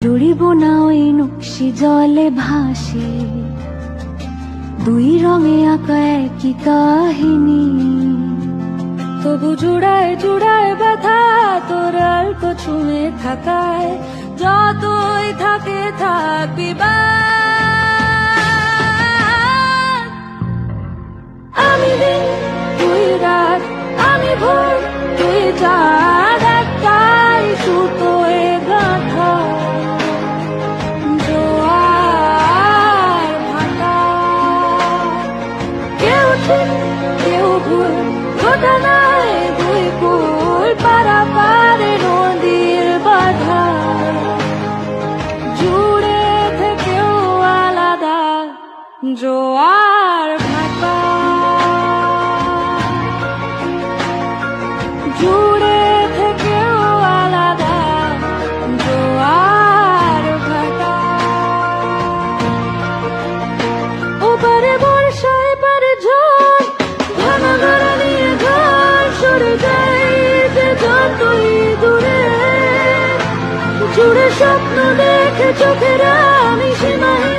জুড়িব না ওই নকশি জলে ভাসে, দুই রঙে আঁকা একই কাহিনী। তবু জুড়ায় জুড়ায় ব্যথা তোর অল্প ছুঁয়ে থাকায়, যতই থাকে থাকবি আমি দিন তুই রাত, আমি ভোর তুই চাঁদ, একটাই সুতোয় গাঁথা জোয়ার ভাটা। কেউ ঠিক কেউ ভুল, ঘটনায় দুই কুল পারাপারে নদীর বাধা, জুড়ে থেকেও আলাদা জোয়ার ভাটা। জুড়ে থেকেও আলাদা জোয়ার ভাটা। ওপারে বর্ষা এপারে ঝড়, ঘন ঘন নিয়ে ঘর সরে যায় যে যতই দূরে। জুড়ে স্বপ্ন দেখে চোখেরা আমি সীমাহীন